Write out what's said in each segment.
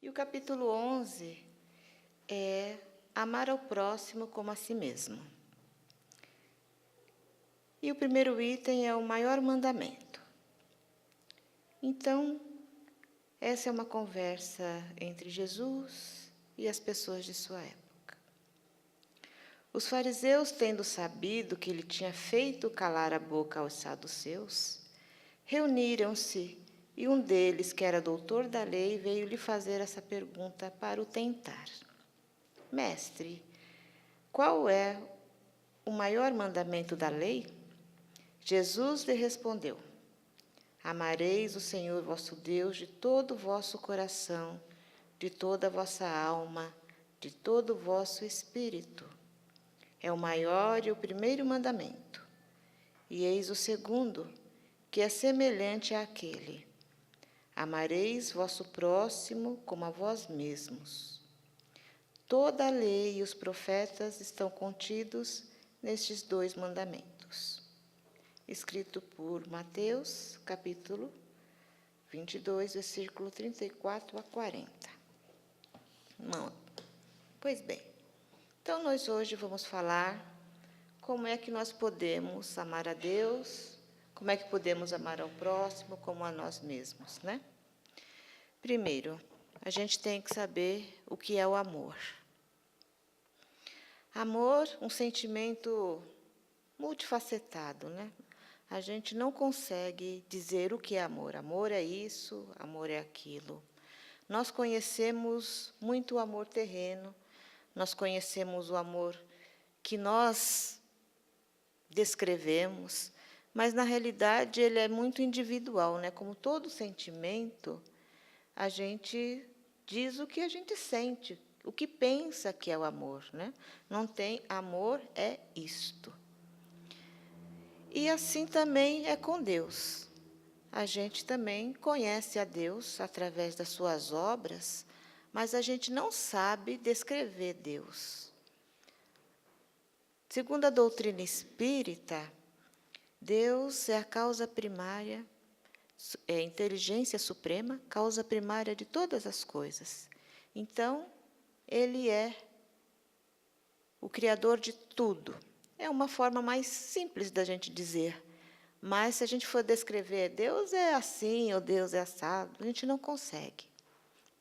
E o capítulo 11 é amar ao próximo como a si mesmo. E o primeiro item é o maior mandamento. Então, essa é uma conversa entre Jesus e as pessoas de sua época. Os fariseus, tendo sabido que ele tinha feito calar a boca aos saduceus, reuniram-se e um deles, que era doutor da lei, veio lhe fazer essa pergunta para o tentar. Mestre, qual é o maior mandamento da lei? Jesus lhe respondeu: Amareis o Senhor vosso Deus de todo o vosso coração, de toda a vossa alma, de todo o vosso espírito. É o maior e o primeiro mandamento. E eis o segundo, que é semelhante àquele: Amareis vosso próximo como a vós mesmos. Toda a lei e os profetas estão contidos nestes dois mandamentos. Escrito por Mateus, capítulo 22, versículo 34 a 40. Não. Pois bem, então nós hoje vamos falar como é que nós podemos amar a Deus, como é que podemos amar ao próximo como a nós mesmos, né? Primeiro, a gente tem que saber o que é o amor. Amor, um sentimento multifacetado, né? A gente não consegue dizer o que é amor. Amor é isso, amor é aquilo. Nós conhecemos muito o amor terreno, nós conhecemos o amor que nós descrevemos, mas, na realidade, ele é muito individual, né? Como todo sentimento, a gente diz o que a gente sente, o que pensa que é o amor, né? Não tem amor, é isto. E assim também é com Deus. A gente também conhece a Deus através das suas obras, mas a gente não sabe descrever Deus. Segundo a doutrina espírita, Deus é a causa primária, é a inteligência suprema, causa primária de todas as coisas. Então, Ele é o Criador de tudo. É uma forma mais simples da gente dizer. Mas, se a gente for descrever Deus é assim, ou Deus é assado, a gente não consegue.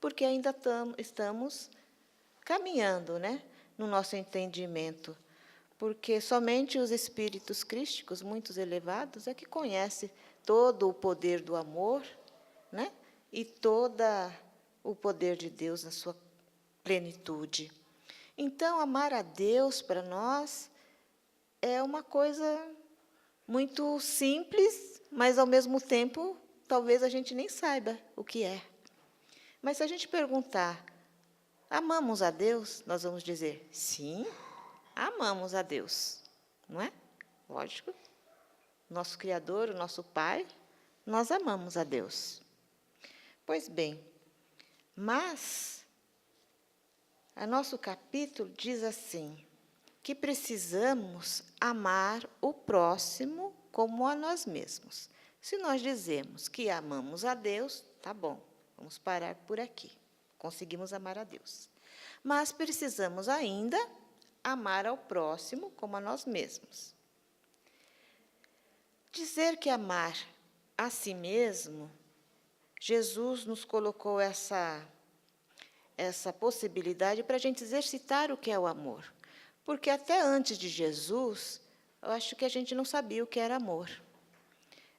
Porque ainda estamos caminhando, né, no nosso entendimento. Porque somente os espíritos crísticos, muito elevados, é que conhecem todo o poder do amor, né, e todo o poder de Deus na sua plenitude. Então, amar a Deus para nós é uma coisa muito simples, mas, ao mesmo tempo, talvez a gente nem saiba o que é. Mas, se a gente perguntar, amamos a Deus? Nós vamos dizer, sim, amamos a Deus. Não é? Lógico. Nosso Criador, o nosso Pai, nós amamos a Deus. Pois bem, mas o nosso capítulo diz assim, que precisamos amar o próximo como a nós mesmos. Se nós dizemos que amamos a Deus, tá bom, vamos parar por aqui. Conseguimos amar a Deus. Mas precisamos ainda amar ao próximo como a nós mesmos. Dizer que amar a si mesmo, Jesus nos colocou essa possibilidade para a gente exercitar o que é o amor. Porque até antes de Jesus, eu acho que a gente não sabia o que era amor.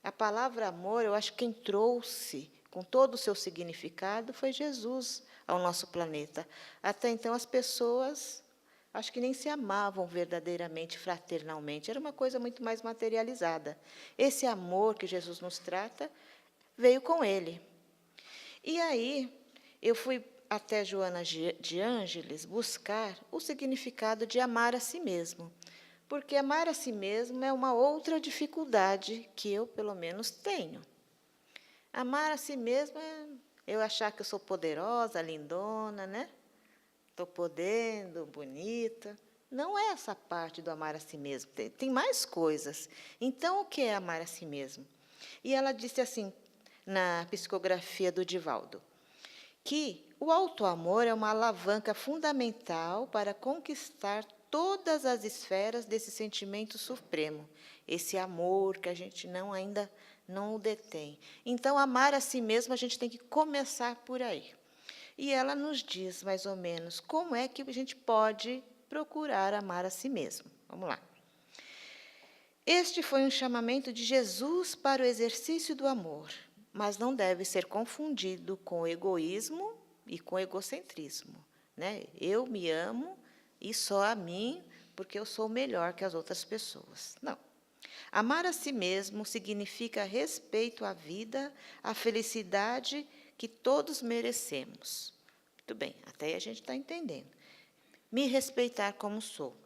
A palavra amor, eu acho que quem trouxe, com todo o seu significado, foi Jesus ao nosso planeta. Até então, as pessoas, acho que nem se amavam verdadeiramente, fraternalmente. Era uma coisa muito mais materializada. Esse amor que Jesus nos trata veio com ele. E aí, eu fui até Joana de Ângeles buscar o significado de amar a si mesmo. Porque amar a si mesmo é uma outra dificuldade que eu, pelo menos, tenho. Amar a si mesmo é eu achar que eu sou poderosa, lindona, né? Estou podendo, bonita. Não é essa parte do amar a si mesmo. Tem mais coisas. Então, o que é amar a si mesmo? E ela disse assim, na psicografia do Divaldo, que o auto-amor é uma alavanca fundamental para conquistar todas as esferas desse sentimento supremo, esse amor que a gente ainda não o detém. Então, amar a si mesmo, a gente tem que começar por aí. E ela nos diz, mais ou menos, como é que a gente pode procurar amar a si mesmo. Vamos lá. Este foi um chamamento de Jesus para o exercício do amor, mas não deve ser confundido com o egoísmo e com o egocentrismo. Né? Eu me amo e só a mim, porque eu sou melhor que as outras pessoas. Não. Amar a si mesmo significa respeito à vida, à felicidade que todos merecemos. Muito bem, até aí a gente está entendendo. Me respeitar como sou.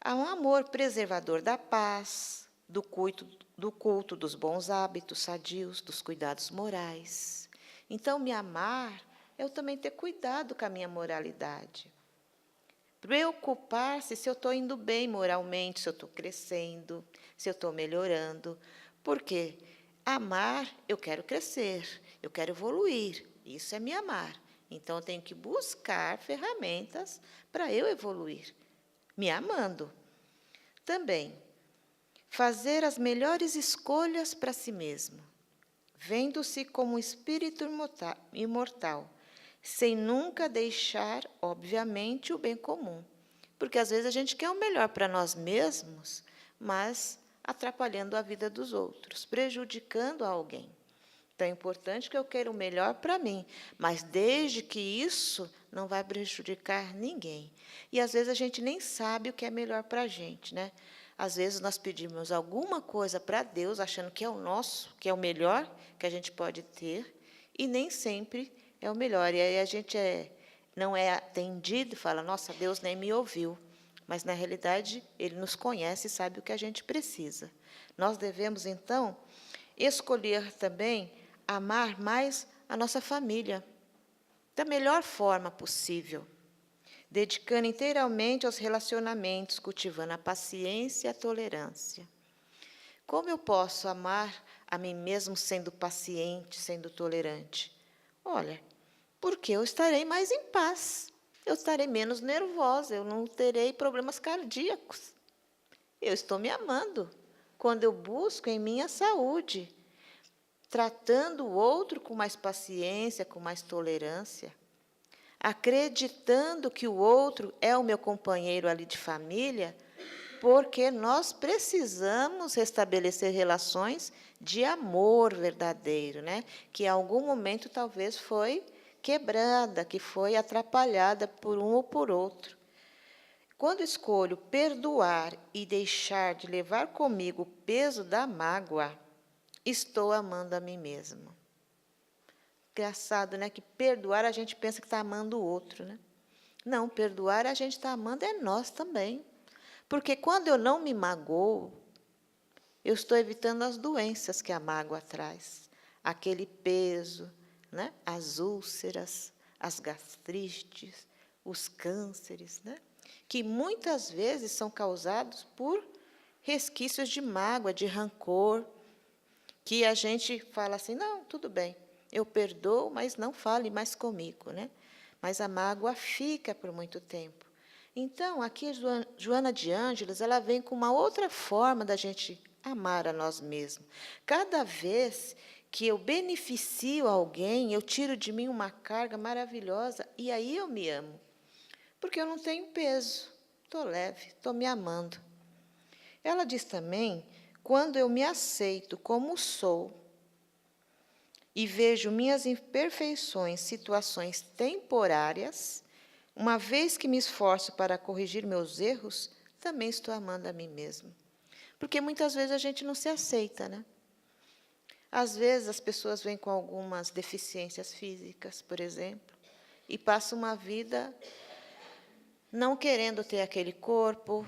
Há um amor preservador da paz, do culto dos bons hábitos sadios, dos cuidados morais. Então, me amar é eu também ter cuidado com a minha moralidade. Preocupar-se se eu estou indo bem moralmente, se eu estou crescendo, se eu estou melhorando. Porque amar, eu quero crescer, eu quero evoluir. Isso é me amar. Então, eu tenho que buscar ferramentas para eu evoluir, me amando. Também, fazer as melhores escolhas para si mesmo, vendo-se como um espírito imortal, sem nunca deixar, obviamente, o bem comum. Porque, às vezes, a gente quer o melhor para nós mesmos, mas atrapalhando a vida dos outros, prejudicando alguém. Então, é importante que eu queira o melhor para mim, mas desde que isso não vai prejudicar ninguém. E, às vezes, a gente nem sabe o que é melhor para a gente, né? Às vezes, nós pedimos alguma coisa para Deus, achando que é o nosso, que é o melhor que a gente pode ter, e nem sempre é o melhor. E aí a gente não é atendido e fala, nossa, Deus nem me ouviu. Mas, na realidade, Ele nos conhece e sabe o que a gente precisa. Nós devemos, então, escolher também amar mais a nossa família, da melhor forma possível, dedicando inteiramente aos relacionamentos, cultivando a paciência e a tolerância. Como eu posso amar a mim mesmo sendo paciente, sendo tolerante? Olha, porque eu estarei mais em paz, eu estarei menos nervosa, eu não terei problemas cardíacos. Eu estou me amando quando eu busco em minha saúde, tratando o outro com mais paciência, com mais tolerância, acreditando que o outro é o meu companheiro ali de família, porque nós precisamos restabelecer relações de amor verdadeiro, né? Que em algum momento talvez foi quebrada, que foi atrapalhada por um ou por outro. Quando escolho perdoar e deixar de levar comigo o peso da mágoa, estou amando a mim mesmo. Engraçado, né? Que perdoar a gente pensa que está amando o outro, né? Não, perdoar a gente está amando é nós também. Porque quando eu não me magoo, eu estou evitando as doenças que a mágoa traz. Aquele peso, né? As úlceras, as gastrites, os cânceres, né? Que muitas vezes são causados por resquícios de mágoa, de rancor, que a gente fala assim, não, tudo bem, eu perdoo, mas não fale mais comigo, né? Mas a mágoa fica por muito tempo. Então, aqui Joana de Ângeles, ela vem com uma outra forma da gente amar a nós mesmos. Cada vez que eu beneficio alguém, eu tiro de mim uma carga maravilhosa e aí eu me amo. Porque eu não tenho peso, estou leve, estou me amando. Ela diz também, quando eu me aceito como sou e vejo minhas imperfeições, situações temporárias, uma vez que me esforço para corrigir meus erros, também estou amando a mim mesmo. Porque muitas vezes a gente não se aceita, né? Às vezes as pessoas vêm com algumas deficiências físicas, por exemplo, e passam uma vida não querendo ter aquele corpo,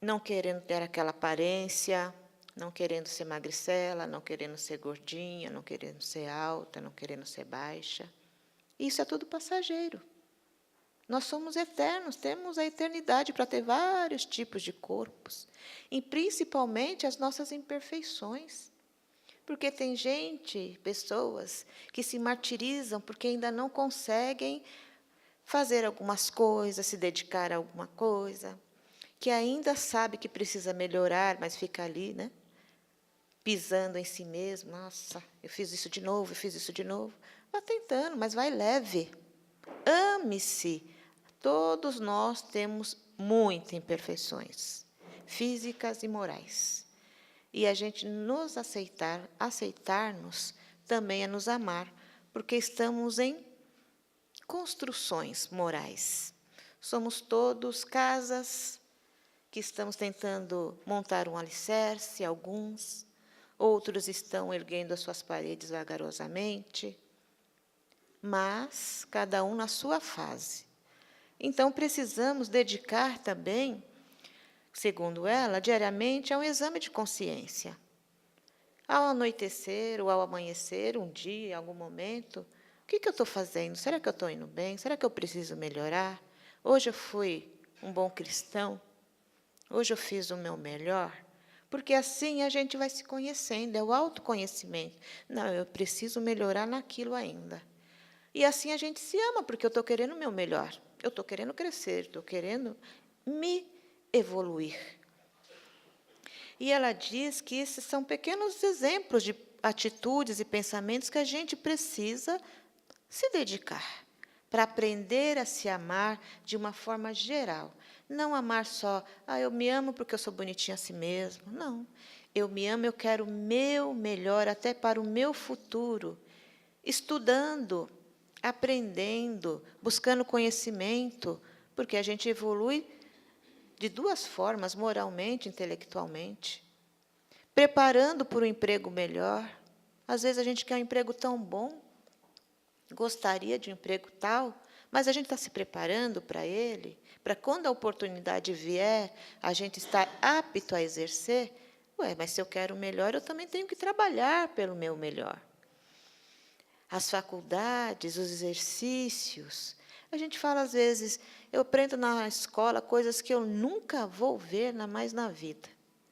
não querendo ter aquela aparência, não querendo ser magricela, não querendo ser gordinha, não querendo ser alta, não querendo ser baixa. Isso é tudo passageiro. Nós somos eternos, temos a eternidade para ter vários tipos de corpos, e principalmente as nossas imperfeições. Porque tem gente, pessoas, que se martirizam porque ainda não conseguem fazer algumas coisas, se dedicar a alguma coisa, que ainda sabe que precisa melhorar, mas fica ali, né? Pisando em si mesmo. Nossa, eu fiz isso de novo, eu fiz isso de novo. Vá tentando, mas vai leve. Ame-se. Todos nós temos muitas imperfeições, físicas e morais. E a gente nos aceitar-nos, também é nos amar, porque estamos em construções morais. Somos todos casas que estamos tentando montar um alicerce, alguns, outros estão erguendo as suas paredes vagarosamente, mas cada um na sua fase. Então, precisamos dedicar também, segundo ela, diariamente a um exame de consciência. Ao anoitecer ou ao amanhecer, um dia, em algum momento, o que eu estou fazendo? Será que eu estou indo bem? Será que eu preciso melhorar? Hoje eu fui um bom cristão? Hoje eu fiz o meu melhor? Porque assim a gente vai se conhecendo, é o autoconhecimento. Não, eu preciso melhorar naquilo ainda. E assim a gente se ama, porque eu estou querendo o meu melhor. Eu estou querendo crescer, estou querendo me evoluir. E ela diz que esses são pequenos exemplos de atitudes e pensamentos que a gente precisa se dedicar para aprender a se amar de uma forma geral. Não amar só, eu me amo porque eu sou bonitinha a si mesmo. Não. Eu me amo, eu quero o meu melhor até para o meu futuro. Estudando, aprendendo, buscando conhecimento, porque a gente evolui de duas formas, moralmente, intelectualmente. Preparando por um emprego melhor. Às vezes a gente quer um emprego tão bom, gostaria de um emprego tal, mas a gente está se preparando para ele, para quando a oportunidade vier, a gente estar apto a exercer. Mas se eu quero o melhor, eu também tenho que trabalhar pelo meu melhor. As faculdades, os exercícios. A gente fala, às vezes, eu aprendo na escola coisas que eu nunca vou ver mais na vida.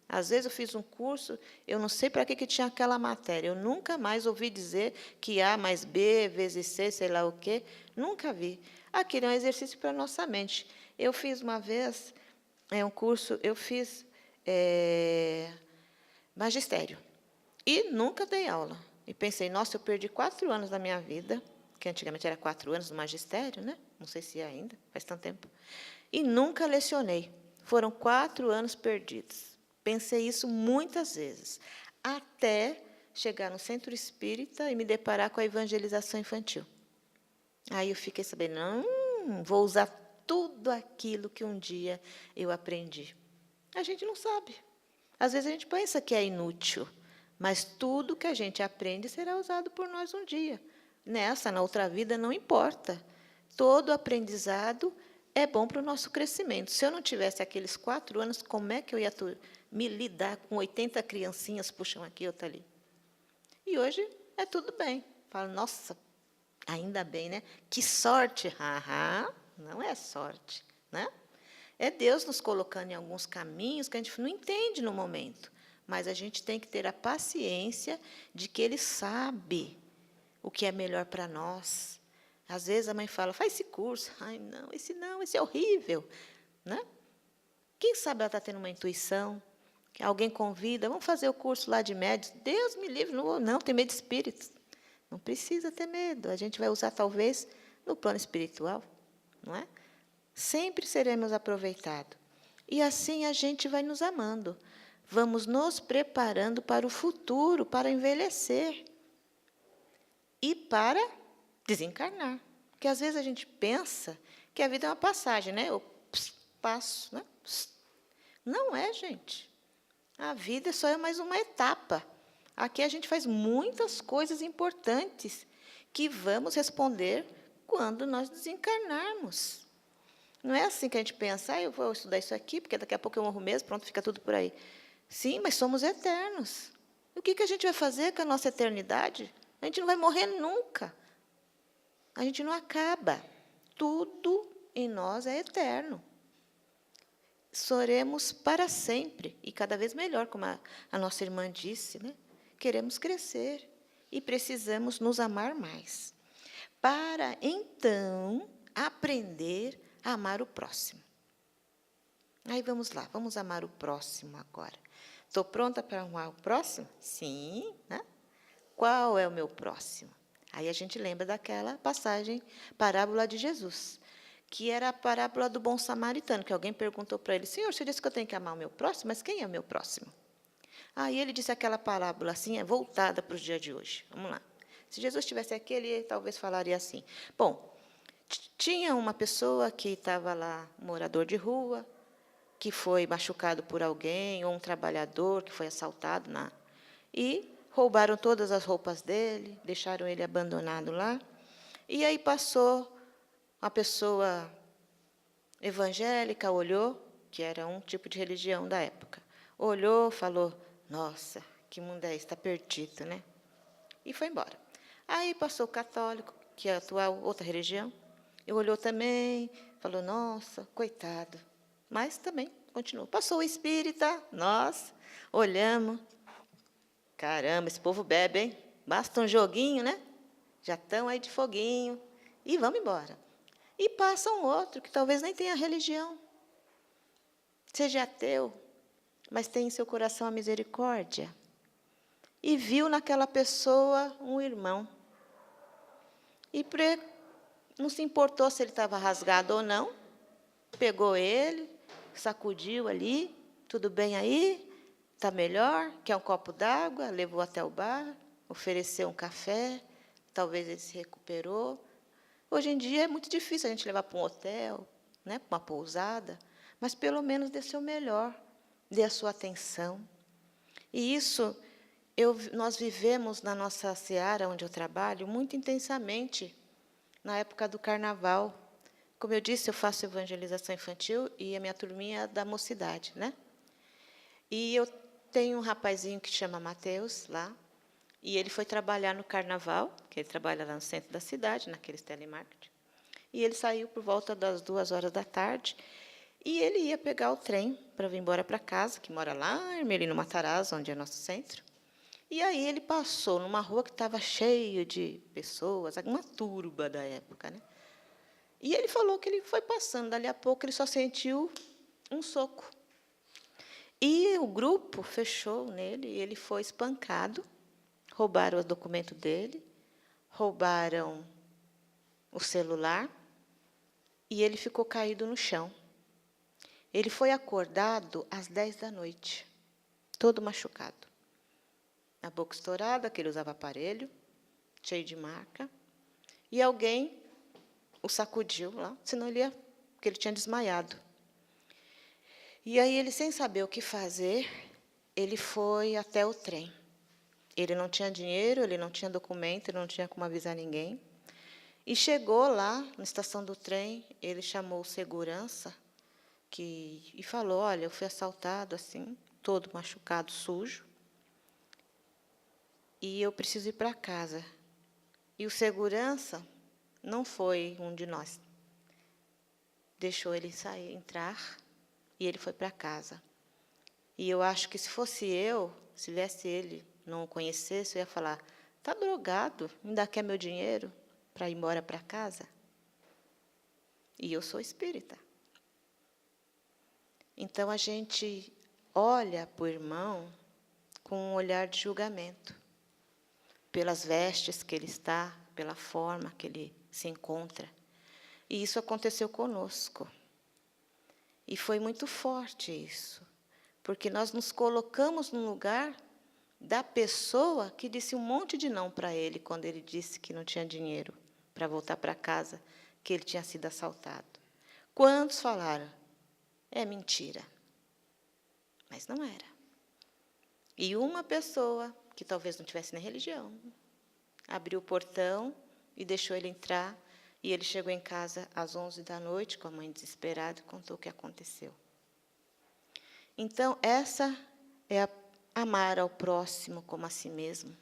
Às vezes eu fiz um curso, eu não sei para que tinha aquela matéria. Eu nunca mais ouvi dizer que A mais B vezes C, sei lá o quê. Nunca vi. Aquele é um exercício para a nossa mente. Eu fiz uma vez um curso, eu fiz magistério. E nunca dei aula. E pensei, nossa, eu perdi 4 anos da minha vida, que antigamente era 4 anos no magistério, né? Não sei se é ainda, faz tanto tempo. E nunca lecionei. Foram 4 anos perdidos. Pensei isso muitas vezes, até chegar no centro espírita e me deparar com a evangelização infantil. Aí eu fiquei sabendo, vou usar tudo aquilo que um dia eu aprendi. A gente não sabe. Às vezes a gente pensa que é inútil, mas tudo que a gente aprende será usado por nós um dia. Na outra vida, não importa. Todo aprendizado é bom para o nosso crescimento. Se eu não tivesse aqueles 4 anos, como é que eu ia me lidar com 80 criancinhas, puxam aqui, outra ali? E hoje é tudo bem. Falo, nossa, ainda bem, né? Que sorte! Não é sorte, né? É Deus nos colocando em alguns caminhos que a gente não entende no momento. Mas a gente tem que ter a paciência de que Ele sabe o que é melhor para nós. Às vezes a mãe fala, faz esse curso. Ai, não, esse é horrível. Né? Quem sabe ela está tendo uma intuição, que alguém convida, vamos fazer o curso lá de médios. Deus me livre, não, tem medo de espíritos. Não precisa ter medo, a gente vai usar talvez no plano espiritual. Não é? Sempre seremos aproveitados. E assim a gente vai nos amando. Vamos nos preparando para o futuro, para envelhecer. E para desencarnar. Porque às vezes a gente pensa que a vida é uma passagem, né? Eu passo, né? Não é, gente. A vida só é mais uma etapa. Aqui a gente faz muitas coisas importantes que vamos responder quando nós desencarnarmos. Não é assim que a gente pensa, eu vou estudar isso aqui, porque daqui a pouco eu morro mesmo, pronto, fica tudo por aí. Sim, mas somos eternos. O que a gente vai fazer com a nossa eternidade? A gente não vai morrer nunca. A gente não acaba. Tudo em nós é eterno. Soremos para sempre, e cada vez melhor, como a nossa irmã disse, né? queremos crescer e precisamos nos amar mais, para então aprender a amar o próximo. Aí vamos lá, vamos amar o próximo agora. Estou pronta para amar o próximo? Sim, né? Qual é o meu próximo? Aí a gente lembra daquela passagem, parábola de Jesus, que era a parábola do bom samaritano, que alguém perguntou para ele: Senhor, você disse que eu tenho que amar o meu próximo, mas quem é o meu próximo? Aí ele disse aquela parábola assim, voltada para os dias de hoje. Vamos lá. Se Jesus estivesse aqui, ele talvez falaria assim: bom, tinha uma pessoa que estava lá, um morador de rua, que foi machucado por alguém, ou um trabalhador que foi assaltado e roubaram todas as roupas dele, deixaram ele abandonado lá. E aí passou uma pessoa evangélica, olhou, que era um tipo de religião da época, olhou, falou: nossa, que mundo é esse, está perdido, né? E foi embora. Aí passou o católico, que é a atual outra religião, e olhou também, falou: nossa, coitado. Mas também continuou. Passou o espírita, nós olhamos. Caramba, esse povo bebe, hein? Basta um joguinho, né? Já estão aí de foguinho. E vamos embora. E passa um outro que talvez nem tenha religião, seja ateu, mas tem em seu coração a misericórdia. E viu naquela pessoa um irmão. E não se importou se ele estava rasgado ou não. Pegou ele, sacudiu ali, tudo bem aí? Está melhor? Quer um copo d'água? Levou até o bar, ofereceu um café, talvez ele se recuperou. Hoje em dia é muito difícil a gente levar para um hotel, né, para uma pousada, mas pelo menos dê seu melhor, dê a sua atenção. E isso nós vivemos na nossa seara, onde eu trabalho, muito intensamente, na época do carnaval. Como eu disse, eu faço evangelização infantil e a minha turminha é da mocidade, né? E eu tenho um rapazinho que chama Mateus lá, e ele foi trabalhar no carnaval, que ele trabalha lá no centro da cidade, naqueles telemarketing. E ele saiu por volta das 2 horas da tarde, e ele ia pegar o trem para vir embora para casa, que mora lá em Ermelino Matarazzo, onde é nosso centro. E aí ele passou numa rua que estava cheia de pessoas, uma turba da época, né? E ele falou que ele foi passando, dali a pouco ele só sentiu um soco. E o grupo fechou nele, e ele foi espancado, roubaram o documento dele, roubaram o celular, e ele ficou caído no chão. Ele foi acordado às 10 da noite, todo machucado. A boca estourada, que ele usava aparelho, cheio de marca, e alguém o sacudiu lá, senão porque ele tinha desmaiado. E aí ele, sem saber o que fazer, ele foi até o trem. Ele não tinha dinheiro, ele não tinha documento, ele não tinha como avisar ninguém. E chegou lá, na estação do trem, ele chamou o segurança e falou: olha, eu fui assaltado assim, todo machucado, sujo, e eu preciso ir para casa. E o segurança não foi um de nós. Deixou ele sair, entrar, e ele foi para casa. E eu acho que se fosse eu, se viesse ele, não o conhecesse, eu ia falar: está drogado, ainda quer meu dinheiro para ir embora para casa? E eu sou espírita. Então, a gente olha para o irmão com um olhar de julgamento, pelas vestes que ele está, pela forma que ele se encontra. E isso aconteceu conosco. E foi muito forte isso, porque nós nos colocamos no lugar da pessoa que disse um monte de não para ele, quando ele disse que não tinha dinheiro para voltar para casa, que ele tinha sido assaltado. Quantos falaram: é mentira? Mas não era. E uma pessoa, que talvez não tivesse nem religião, abriu o portão e deixou ele entrar, e ele chegou em casa às 11 da noite, com a mãe desesperada, e contou o que aconteceu. Então, essa é amar ao próximo como a si mesmo.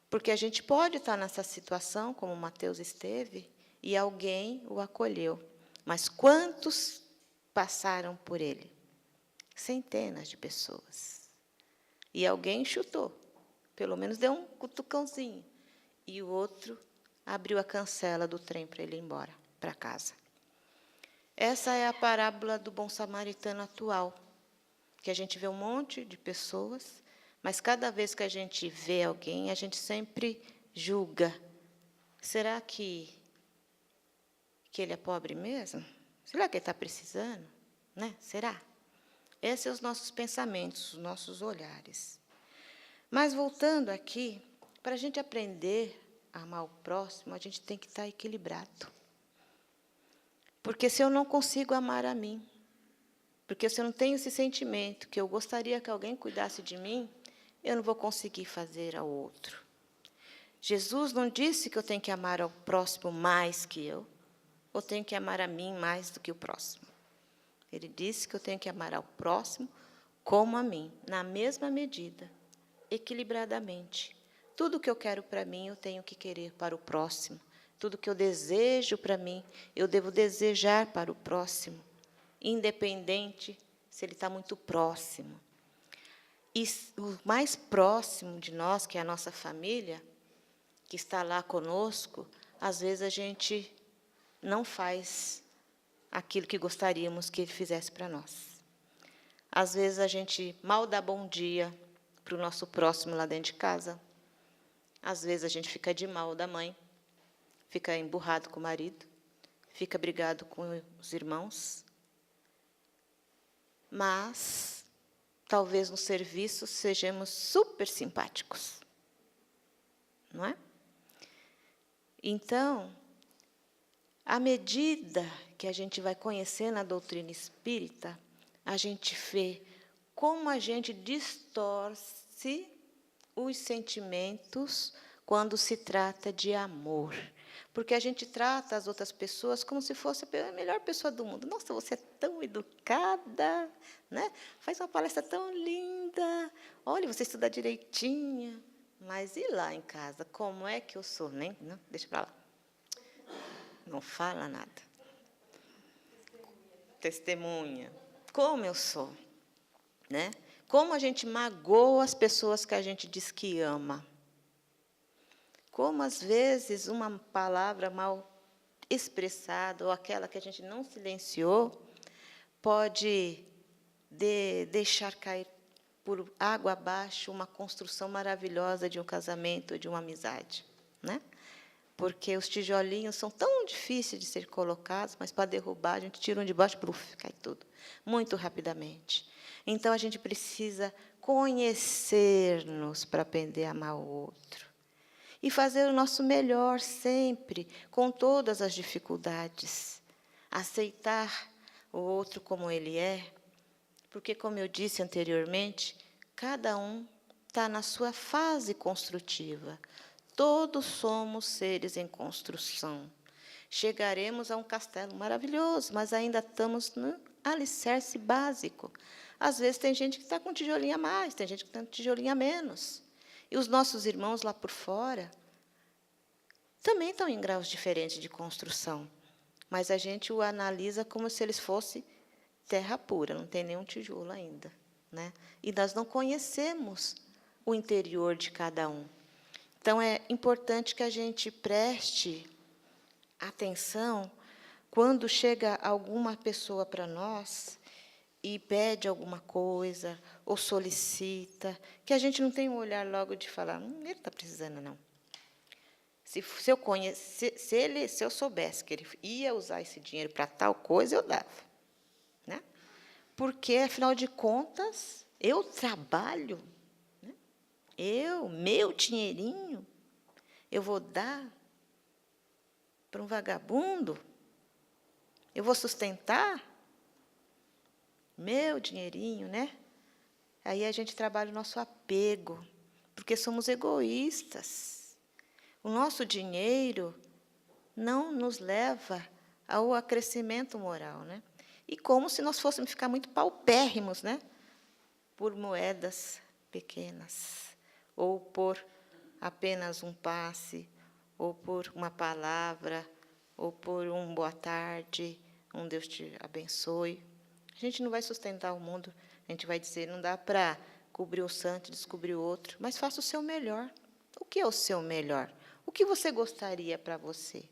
Porque a gente pode estar nessa situação, como Mateus esteve, e alguém o acolheu. Mas quantos passaram por ele? Centenas de pessoas. E alguém chutou. pelo menos deu um cutucãozinho. E o outro abriu a cancela do trem para ele ir embora, para casa. Essa é a parábola do bom samaritano atual, que a gente vê um monte de pessoas, mas cada vez que a gente vê alguém, a gente sempre julga. Será que ele é pobre mesmo? Será que ele está precisando? Né? Será? Esses são os nossos pensamentos, os nossos olhares. Mas, voltando aqui, para a gente aprender a amar o próximo, a gente tem que estar equilibrado. Porque se eu não consigo amar a mim, porque se eu não tenho esse sentimento que eu gostaria que alguém cuidasse de mim, eu não vou conseguir fazer ao outro. Jesus não disse que eu tenho que amar ao próximo mais que eu, ou tenho que amar a mim mais do que o próximo. Ele disse que eu tenho que amar ao próximo como a mim, na mesma medida, equilibradamente. Tudo que eu quero para mim, eu tenho que querer para o próximo. Tudo que eu desejo para mim, eu devo desejar para o próximo, independente se ele está muito próximo. E o mais próximo de nós, que é a nossa família, que está lá conosco, às vezes a gente não faz aquilo que gostaríamos que ele fizesse para nós. Às vezes a gente mal dá bom dia para o nosso próximo lá dentro de casa. Às vezes a gente fica de mal da mãe, fica emburrado com o marido, fica brigado com os irmãos. Mas talvez no serviço sejamos super simpáticos. Não é? Então, à medida que a gente vai conhecendo a doutrina espírita, a gente vê como a gente distorce os sentimentos quando se trata de amor. Porque a gente trata as outras pessoas como se fosse a melhor pessoa do mundo. Nossa, você é tão educada, né? Faz uma palestra tão linda. Olha, você estuda direitinho. Mas e lá em casa? Como é que eu sou? Não, deixa para lá. Não fala nada. Testemunha. Como eu sou, né? Como a gente magoa as pessoas que a gente diz que ama. Como, às vezes, uma palavra mal expressada, ou aquela que a gente não silenciou, pode deixar cair por água abaixo uma construção maravilhosa de um casamento, de uma amizade, né? Porque os tijolinhos são tão difíceis de ser colocados, mas para derrubar, a gente tira um de baixo, pluf, cai tudo, muito rapidamente. Então, a gente precisa conhecer-nos para aprender a amar o outro. E fazer o nosso melhor sempre, com todas as dificuldades. Aceitar o outro como ele é, porque, como eu disse anteriormente, cada um está na sua fase construtiva. Todos somos seres em construção. Chegaremos a um castelo maravilhoso, mas ainda estamos no alicerce básico. Às vezes tem gente que está com tijolinho a mais, tem gente que está com tijolinho a menos. E os nossos irmãos lá por fora também estão em graus diferentes de construção, mas a gente o analisa como se eles fossem terra pura, não tem nenhum tijolo ainda, né? E nós não conhecemos o interior de cada um. Então, é importante que a gente preste atenção quando chega alguma pessoa para nós e pede alguma coisa, ou solicita, que a gente não tem um olhar logo de falar, ele está precisando, não. Se eu soubesse que ele ia usar esse dinheiro para tal coisa, eu dava. Né? Porque, afinal de contas, eu trabalho, né? Meu dinheirinho, eu vou dar para um vagabundo? Eu vou sustentar meu dinheirinho, né? Aí a gente trabalha o nosso apego, porque somos egoístas. O nosso dinheiro não nos leva ao acrescimento moral, né? E como se nós fôssemos ficar muito paupérrimos, né? Por moedas pequenas, ou por apenas um passe, ou por uma palavra, ou por um boa tarde, um Deus te abençoe. A gente não vai sustentar o mundo, a gente vai dizer, não dá para cobrir um santo, descobrir outro, mas faça o seu melhor. O que é o seu melhor? O que você gostaria para você?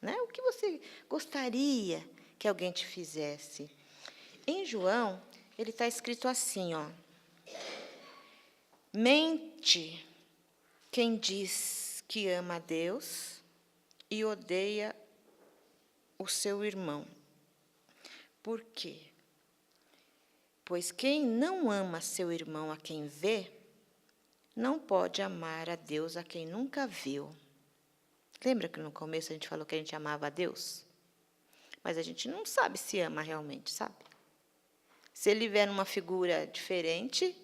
Né? O que você gostaria que alguém te fizesse? Em João, ele está escrito assim, ó. Mente quem diz que ama a Deus e odeia o seu irmão. Por quê? Pois quem não ama seu irmão a quem vê, não pode amar a Deus a quem nunca viu. Lembra que no começo a gente falou que a gente amava a Deus? Mas a gente não sabe se ama realmente, sabe? Se ele vier numa figura diferente,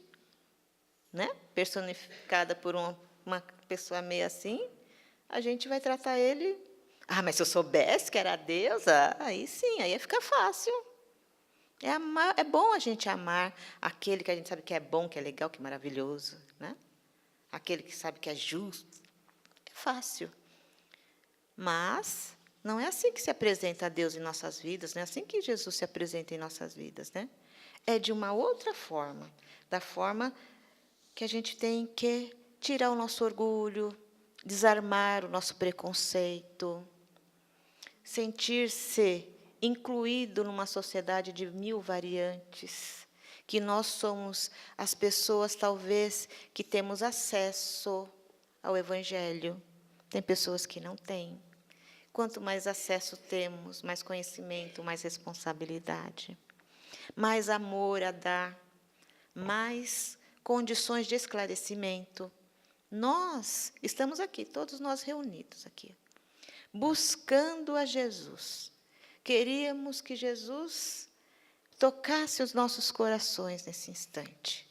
né, personificada por uma pessoa meio assim, a gente vai tratar ele... Ah, mas se eu soubesse que era Deus, aí sim, aí ia ficar fácil. É bom a gente amar aquele que a gente sabe que é bom, que é legal, que é maravilhoso, né? Aquele que sabe que é justo. É fácil. Mas não é assim que se apresenta a Deus em nossas vidas, não é assim que Jesus se apresenta em nossas vidas, né? É de uma outra forma, da forma que a gente tem que tirar o nosso orgulho, desarmar o nosso preconceito, sentir-se incluído numa sociedade de 1000 variantes, que nós somos as pessoas, talvez, que temos acesso ao Evangelho. Tem pessoas que não têm. Quanto mais acesso temos, mais conhecimento, mais responsabilidade, mais amor a dar, mais condições de esclarecimento. Nós estamos aqui, todos nós reunidos aqui, buscando a Jesus. Queríamos que Jesus tocasse os nossos corações nesse instante.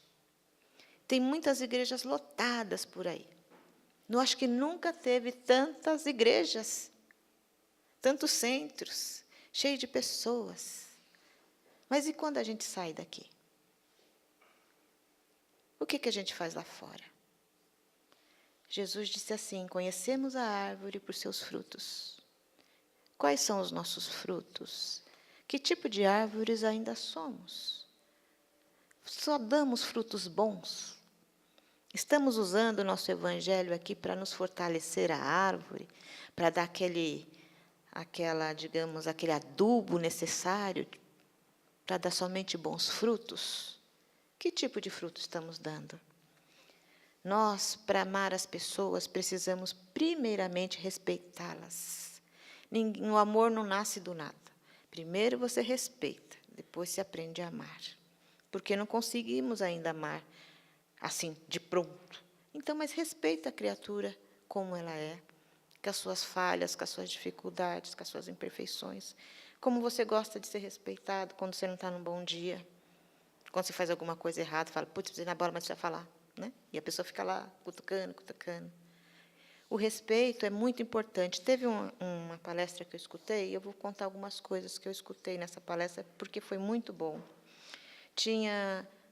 Tem muitas igrejas lotadas por aí. Eu acho que nunca teve tantas igrejas, tantos centros, cheios de pessoas. Mas e quando a gente sai daqui? O que a gente faz lá fora? Jesus disse assim: conhecemos a árvore por seus frutos. Quais são os nossos frutos? Que tipo de árvores ainda somos? Só damos frutos bons? Estamos usando o nosso evangelho aqui para nos fortalecer a árvore, para dar aquele adubo necessário para dar somente bons frutos? Que tipo de fruto estamos dando? Nós, para amar as pessoas, precisamos primeiramente respeitá-las. O amor não nasce do nada. Primeiro você respeita, depois se aprende a amar. Porque não conseguimos ainda amar assim, de pronto. Então, mas respeita a criatura como ela é, com as suas falhas, com as suas dificuldades, com as suas imperfeições. Como você gosta de ser respeitado quando você não está num bom dia. Quando você faz alguma coisa errada, fala, putz, pisei na bola, mas você vai falar. Né? E a pessoa fica lá, cutucando, cutucando. O respeito é muito importante. Teve uma palestra que eu escutei, e eu vou contar algumas coisas que eu escutei nessa palestra, porque foi muito bom.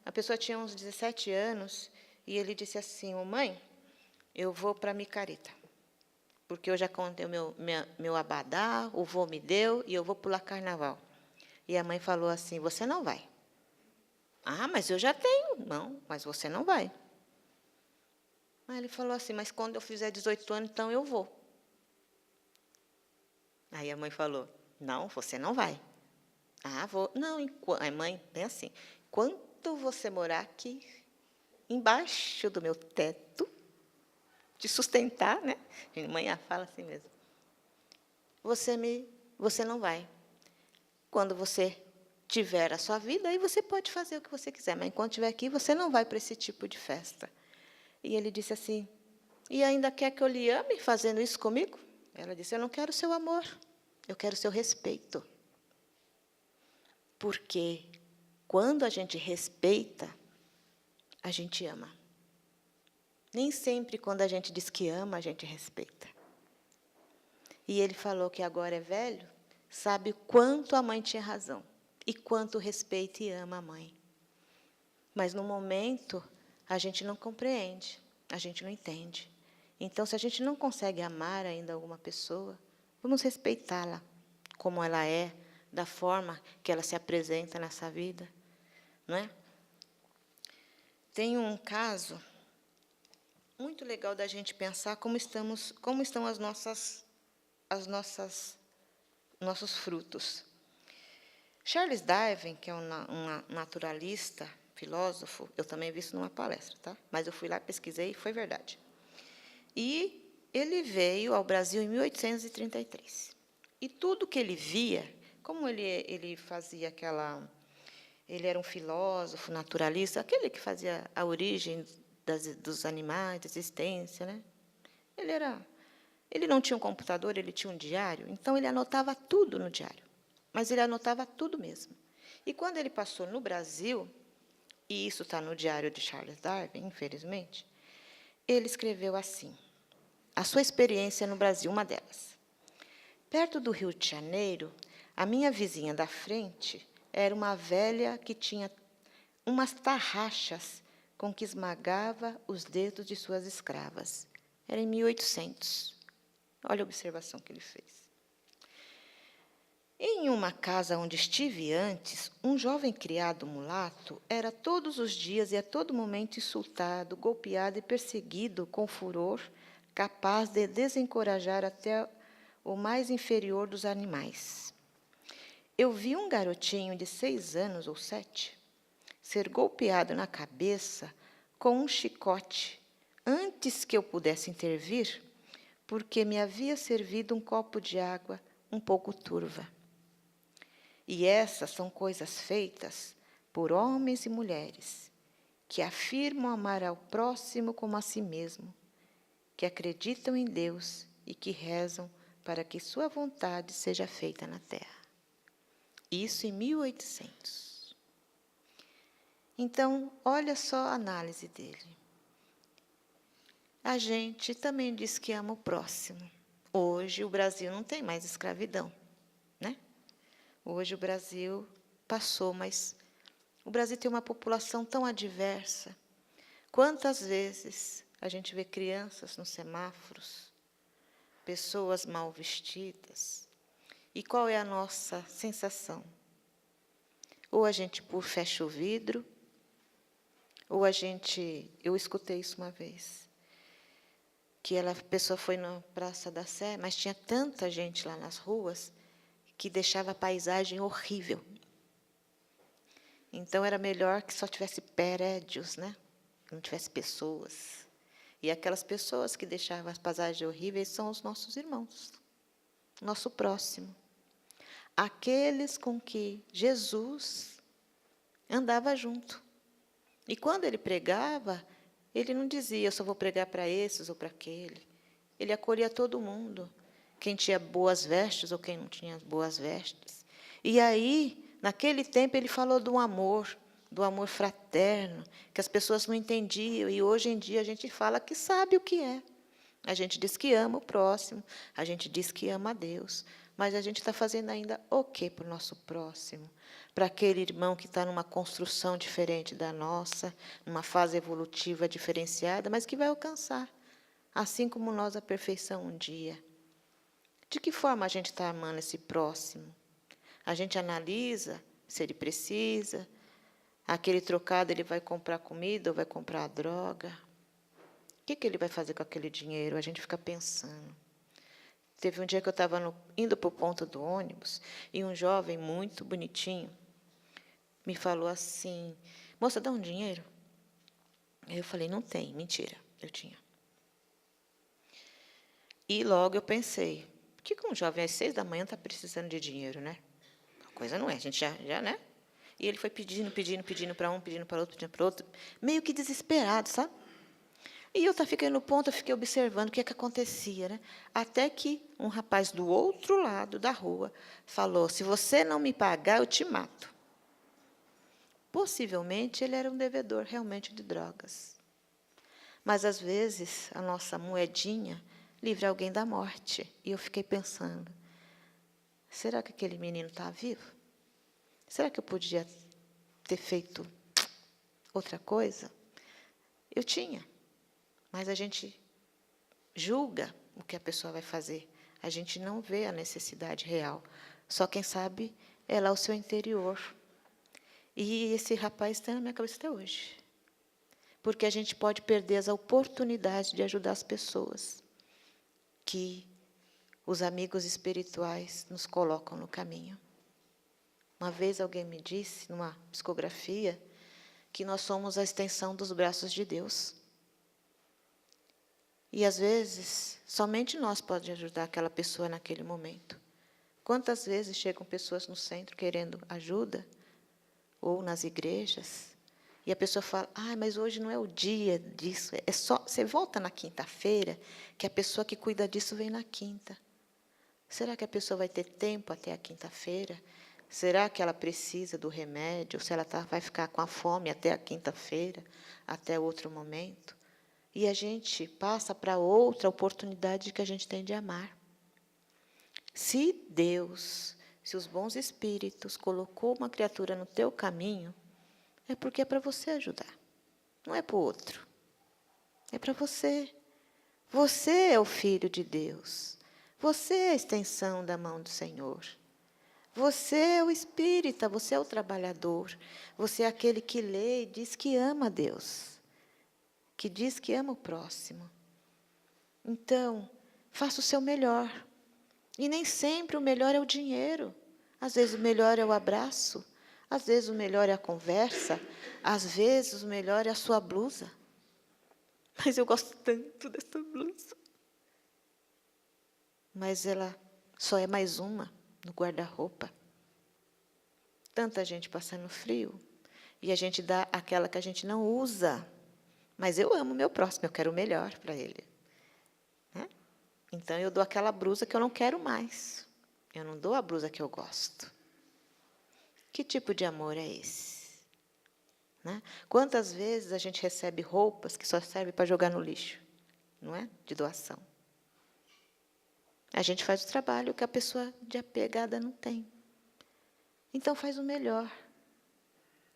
A pessoa tinha uns 17 anos, e ele disse assim, mãe, eu vou para Micareta, porque eu já contei o meu abadá, o vô me deu, e eu vou pular carnaval. E a mãe falou assim, você não vai. Ah, mas eu já tenho. Não, mas você não vai. Aí ele falou assim, mas quando eu fizer 18 anos, então eu vou. Aí a mãe falou, não, você não vai. Ah, vou. Não, a mãe, bem assim, enquanto você morar aqui, embaixo do meu teto, te sustentar, né? A mãe fala assim mesmo. Você não vai. Quando você tiver a sua vida, aí você pode fazer o que você quiser, mas enquanto estiver aqui, você não vai para esse tipo de festa. E ele disse assim, e ainda quer que eu lhe ame fazendo isso comigo? Ela disse, eu não quero o seu amor, eu quero o seu respeito. Porque quando a gente respeita, a gente ama. Nem sempre quando a gente diz que ama, a gente respeita. E ele falou que agora é velho, sabe quanto a mãe tinha razão e quanto respeita e ama a mãe. Mas, no momento, a gente não compreende, a gente não entende. Então, se a gente não consegue amar ainda alguma pessoa, vamos respeitá-la como ela é, da forma que ela se apresenta nessa vida. Não é? tem um caso muito legal da gente pensar como estão nossos frutos. Charles Darwin, que é um naturalista, filósofo, eu também vi isso numa palestra, tá? Mas eu fui lá, pesquisei e foi verdade. E ele veio ao Brasil em 1833. E tudo que ele via, como ele fazia aquela... Ele era um filósofo, naturalista, aquele que fazia a origem dos animais, da existência, né? Ele não tinha um computador, ele tinha um diário, então ele anotava tudo no diário. Mas ele anotava tudo mesmo. E quando ele passou no Brasil, e isso está no diário de Charles Darwin, infelizmente, ele escreveu assim, a sua experiência no Brasil, uma delas. Perto do Rio de Janeiro, a minha vizinha da frente era uma velha que tinha umas tarraxas com que esmagava os dedos de suas escravas. Era em 1800. Olha a observação que ele fez. Em uma casa onde estive antes, um jovem criado mulato era todos os dias e a todo momento insultado, golpeado e perseguido com furor, capaz de desencorajar até o mais inferior dos animais. Eu vi um garotinho de 6 anos ou 7 ser golpeado na cabeça com um chicote antes que eu pudesse intervir, porque me havia servido um copo de água um pouco turva. E essas são coisas feitas por homens e mulheres que afirmam amar ao próximo como a si mesmo, que acreditam em Deus e que rezam para que sua vontade seja feita na terra. Isso em 1800. Então, olha só a análise dele. A gente também diz que ama o próximo. Hoje, o Brasil não tem mais escravidão, né? Hoje, o Brasil passou, mas o Brasil tem uma população tão adversa. Quantas vezes a gente vê crianças nos semáforos, pessoas mal vestidas, e qual é a nossa sensação? Ou a gente fecha o vidro, ou eu escutei isso uma vez, que a pessoa foi na Praça da Sé, mas tinha tanta gente lá nas ruas que deixava a paisagem horrível. Então, era melhor que só tivesse prédios, né? Não tivesse pessoas. E aquelas pessoas que deixavam as paisagens horríveis são os nossos irmãos, nosso próximo. Aqueles com que Jesus andava junto. E quando ele pregava, ele não dizia, eu só vou pregar para esses ou para aquele. Ele acolhia todo mundo, quem tinha boas vestes ou quem não tinha boas vestes. E aí, naquele tempo, ele falou do amor fraterno, que as pessoas não entendiam, e hoje em dia a gente fala que sabe o que é. A gente diz que ama o próximo, a gente diz que ama a Deus, mas a gente está fazendo ainda o quê para o nosso próximo? Para aquele irmão que está numa construção diferente da nossa, numa fase evolutiva diferenciada, mas que vai alcançar, assim como nós, a perfeição um dia. De que forma a gente está amando esse próximo? A gente analisa se ele precisa, aquele trocado ele vai comprar comida ou vai comprar droga? O que ele vai fazer com aquele dinheiro? A gente fica pensando. Teve um dia que eu estava indo para o ponto do ônibus e um jovem muito bonitinho me falou assim, moça, dá um dinheiro? Aí eu falei, não tem, mentira, eu tinha. E logo eu pensei, por que um jovem às 6 da manhã está precisando de dinheiro, né? A coisa não é, a gente já, né? E ele foi pedindo para um, pedindo para outro, meio que desesperado, sabe? E eu fiquei no ponto, eu fiquei observando o que acontecia, né? Até que um rapaz do outro lado da rua falou, se você não me pagar, eu te mato. Possivelmente, ele era um devedor realmente de drogas. Mas, às vezes, a nossa moedinha livra alguém da morte. E eu fiquei pensando, será que aquele menino está vivo? Será que eu podia ter feito outra coisa? Eu tinha. Mas a gente julga o que a pessoa vai fazer. A gente não vê a necessidade real. Só quem sabe é lá o seu interior. E esse rapaz está na minha cabeça até hoje. porque a gente pode perder as oportunidades de ajudar as pessoas que os amigos espirituais nos colocam no caminho. Uma vez alguém me disse, numa psicografia, que nós somos a extensão dos braços de Deus. E, às vezes, somente nós podemos ajudar aquela pessoa naquele momento. Quantas vezes chegam pessoas no centro querendo ajuda, ou nas igrejas, e a pessoa fala, mas hoje não é o dia disso, é só, você volta na quinta-feira, que a pessoa que cuida disso vem na quinta. Será que a pessoa vai ter tempo até a quinta-feira? Será que ela precisa do remédio? Ou se ela vai ficar com a fome até a quinta-feira, até outro momento? E a gente passa para outra oportunidade que a gente tem de amar. Se Deus, se os bons espíritos colocou uma criatura no teu caminho, é porque é para você ajudar. Não é para o outro. É para você. Você é o Filho de Deus. Você é a extensão da mão do Senhor. Você é o espírita, você é o trabalhador. Você é aquele que lê e diz que ama a Deus. Que diz que ama o próximo. Então, faça o seu melhor. E nem sempre o melhor é o dinheiro. Às vezes o melhor é o abraço. Às vezes o melhor é a conversa. Às vezes o melhor é a sua blusa. Mas eu gosto tanto dessa blusa. Mas ela só é mais uma no guarda-roupa. Tanta gente passando frio. E a gente dá aquela que a gente não usa. Mas eu amo o meu próximo, eu quero o melhor para ele. Né? Então, eu dou aquela blusa que eu não quero mais. Eu não dou a blusa que eu gosto. Que tipo de amor é esse? Né? Quantas vezes a gente recebe roupas que só servem para jogar no lixo? Não é? De doação. A gente faz o trabalho que a pessoa de apegada não tem. Então, faz o melhor.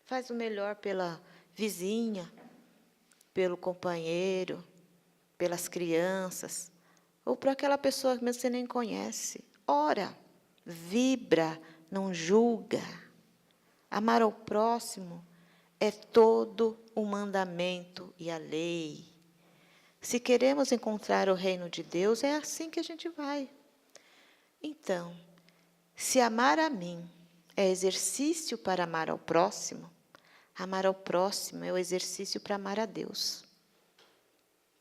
Faz o melhor pela vizinha, pelo companheiro, pelas crianças, ou para aquela pessoa que você nem conhece. Ora, vibra, não julga. Amar ao próximo é todo o mandamento e a lei. Se queremos encontrar o reino de Deus, é assim que a gente vai. Então, se amar a mim é exercício para amar ao próximo é o exercício para amar a Deus.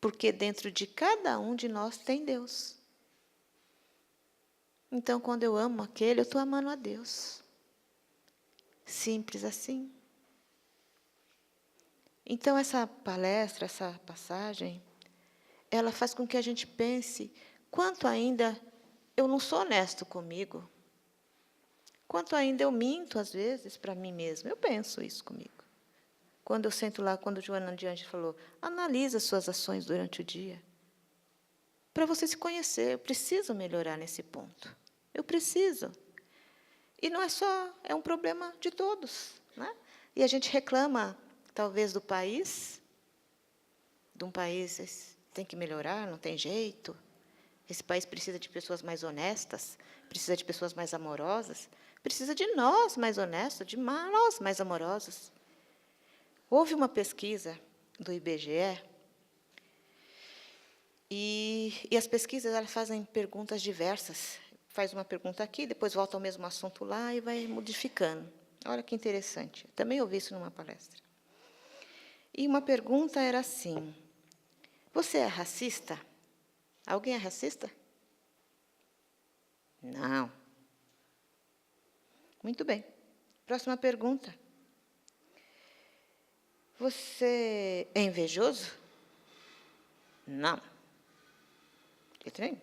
Porque dentro de cada um de nós tem Deus. Então, quando eu amo aquele, eu estou amando a Deus. Simples assim. Então, essa palestra, essa passagem, ela faz com que a gente pense quanto ainda eu não sou honesto comigo. Quanto ainda eu minto, às vezes, para mim mesma. Eu penso isso comigo. Quando eu sento lá, quando Joana de Anjos falou, analisa as suas ações durante o dia. Para você se conhecer, eu preciso melhorar nesse ponto. Eu preciso. E não é só, é um problema de todos. Né? E a gente reclama, talvez, do país, de um país tem que melhorar, não tem jeito. Esse país precisa de pessoas mais honestas, precisa de pessoas mais amorosas, precisa de nós mais honestos, de nós mais amorosos. Houve uma pesquisa do IBGE, e as pesquisas elas fazem perguntas diversas. Faz uma pergunta aqui, depois volta ao mesmo assunto lá e vai modificando. Olha que interessante. Também ouvi isso numa palestra. E uma pergunta era assim, você é racista? Alguém é racista? Não. Muito bem. Próxima pergunta. Você é invejoso? Não. Que trem?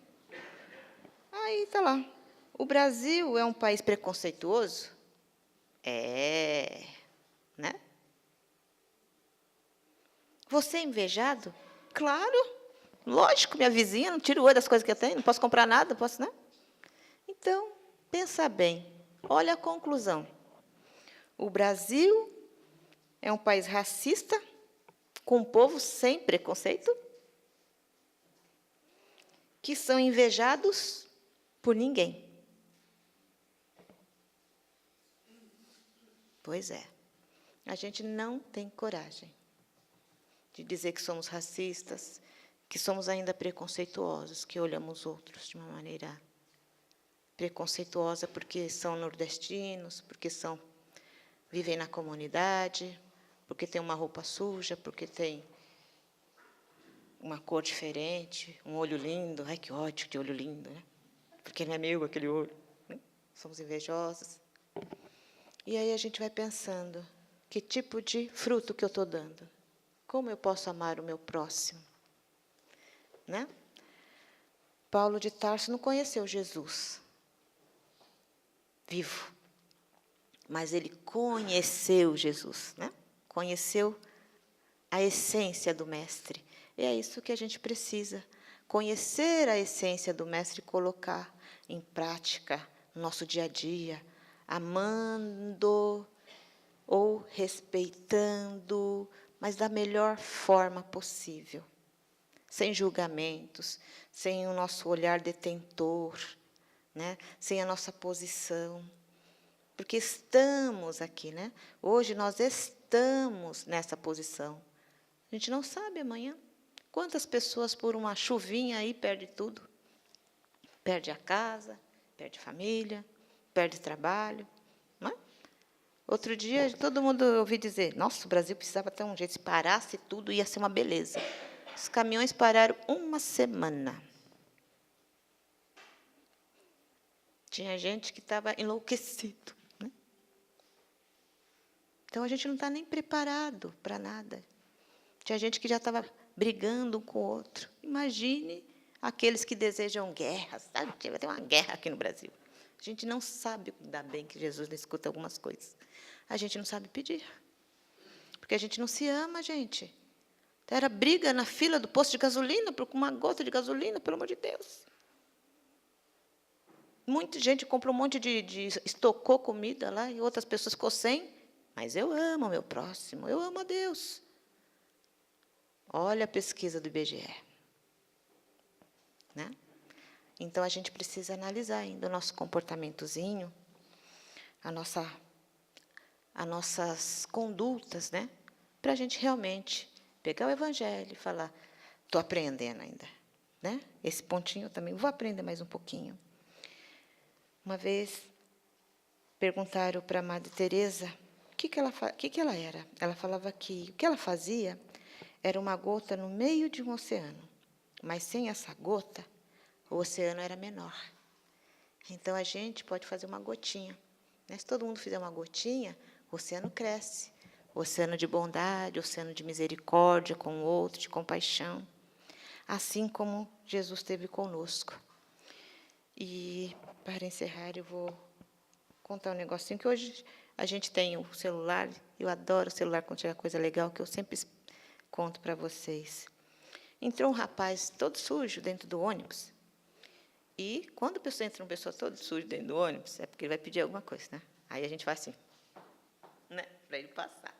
Aí está lá. O Brasil é um país preconceituoso? É. Né? Você é invejado? Claro. Lógico, minha vizinha, não tiro o olho das coisas que eu tenho, não posso comprar nada, posso, né? Então, pensa bem. Olha a conclusão. O Brasil é um país racista, com um povo sem preconceito, que são invejados por ninguém. Pois é. A gente não tem coragem. de dizer que somos racistas, que somos ainda preconceituosos, que olhamos os outros de uma maneira preconceituosa porque são nordestinos, porque vivem na comunidade, porque têm uma roupa suja, porque têm uma cor diferente, um olho lindo. Ai, que ódio de olho lindo, né? Porque não é meu aquele olho. Né? Somos invejosos. E aí a gente vai pensando, que tipo de fruto que eu estou dando? Como eu posso amar o meu próximo? Né? Paulo de Tarso não conheceu Jesus vivo, mas ele conheceu Jesus, né? Conheceu a essência do Mestre. E é isso que a gente precisa, conhecer a essência do Mestre e colocar em prática no nosso dia a dia, amando ou respeitando, mas da melhor forma possível, sem julgamentos, sem o nosso olhar detentor, né? Sem a nossa posição. Porque estamos aqui, né? Hoje nós estamos nessa posição. A gente não sabe amanhã. Quantas pessoas, por uma chuvinha aí, perde tudo? Perde a casa, perde a família, perde trabalho. Não é? Outro dia, todo mundo ouviu dizer, nossa, o Brasil precisava ter um jeito, se parasse tudo, ia ser uma beleza. Os caminhões pararam uma semana. Tinha gente que estava enlouquecido. Né? Então, a gente não está nem preparado para nada. Tinha gente que já estava brigando um com o outro. Imagine aqueles que desejam guerra. Sabe? Vai ter uma guerra aqui no Brasil. A gente não sabe dar bem que Jesus não escuta algumas coisas. A gente não sabe pedir. Porque a gente não se ama, gente. Era briga na fila do posto de gasolina por uma gota de gasolina, pelo amor de Deus. Muita gente comprou um monte estocou comida lá e outras pessoas ficou sem. Mas eu amo o meu próximo, eu amo a Deus. Olha a pesquisa do IBGE. Né? Então, a gente precisa analisar ainda o nosso comportamentozinho, as nossas condutas, né? Para a gente realmente pegar o Evangelho e falar, estou aprendendo ainda. Né? Esse pontinho eu também vou aprender mais um pouquinho. Uma vez, perguntaram para a Madre Teresa o que ela era. Ela falava que o que ela fazia era uma gota no meio de um oceano, mas sem essa gota, o oceano era menor. Então, a gente pode fazer uma gotinha. Né? Se todo mundo fizer uma gotinha, o oceano cresce. O oceano de bondade, o oceano de misericórdia com o outro, de compaixão. Assim como Jesus teve conosco. E, para encerrar, eu vou contar um negocinho, que hoje a gente tem o celular, eu adoro o celular quando tiver coisa legal, que eu sempre conto para vocês. Entrou um rapaz todo sujo dentro do ônibus, e quando a pessoa entra uma pessoa toda suja dentro do ônibus, é porque ele vai pedir alguma coisa, né? Aí a gente faz assim, né? Para ele passar.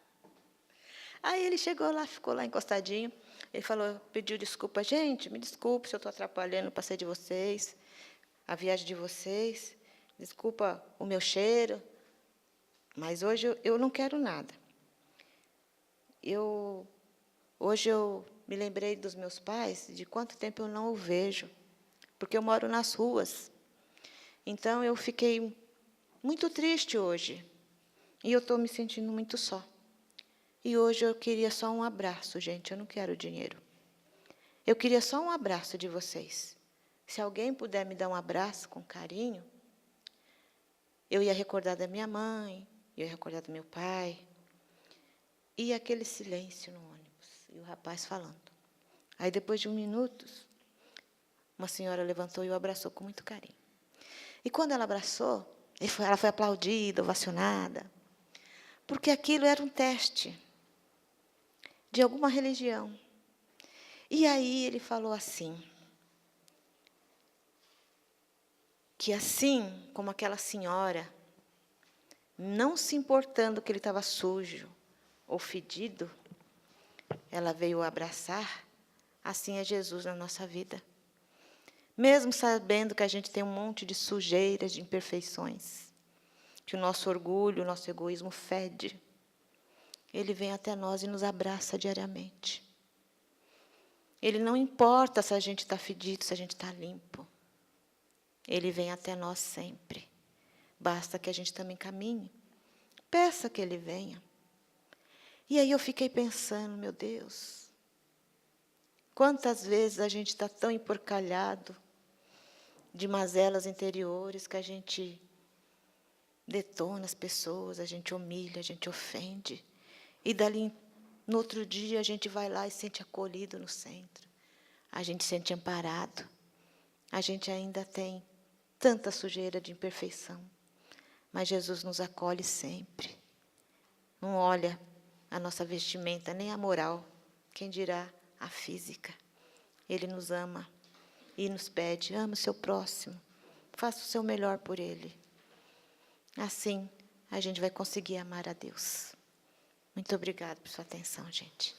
Aí ele chegou lá, ficou lá encostadinho, ele falou, pediu desculpa, gente, me desculpe se eu estou atrapalhando o passeio de vocês, a viagem de vocês, desculpa o meu cheiro, mas hoje eu não quero nada. Hoje eu me lembrei dos meus pais, de quanto tempo eu não o vejo, porque eu moro nas ruas. Então, eu fiquei muito triste hoje, e eu estou me sentindo muito só. E hoje eu queria só um abraço, gente, eu não quero dinheiro. Eu queria só um abraço de vocês. Se alguém puder me dar um abraço com carinho, eu ia recordar da minha mãe, eu ia recordar do meu pai. E aquele silêncio no ônibus, e o rapaz falando. Aí, depois de 1 minuto, uma senhora levantou e o abraçou com muito carinho. E quando ela abraçou, ela foi aplaudida, ovacionada, porque aquilo era um teste de alguma religião. E aí ele falou assim, que assim como aquela senhora, não se importando que ele estava sujo ou fedido, ela veio abraçar, assim é Jesus na nossa vida. Mesmo sabendo que a gente tem um monte de sujeiras, de imperfeições, que o nosso orgulho, o nosso egoísmo fede, ele vem até nós e nos abraça diariamente. Ele não importa se a gente está fedido, se a gente está limpo. Ele vem até nós sempre. Basta que a gente também caminhe. Peça que Ele venha. E aí eu fiquei pensando, meu Deus, quantas vezes a gente está tão emporcalhado de mazelas interiores que a gente detona as pessoas, a gente humilha, a gente ofende. E dali, no outro dia, a gente vai lá e se sente acolhido no centro. A gente se sente amparado. A gente ainda tem tanta sujeira de imperfeição. Mas Jesus nos acolhe sempre. Não olha a nossa vestimenta, nem a moral, quem dirá a física. Ele nos ama e nos pede, ame o seu próximo, faça o seu melhor por ele. Assim, a gente vai conseguir amar a Deus. Muito obrigada por sua atenção, gente.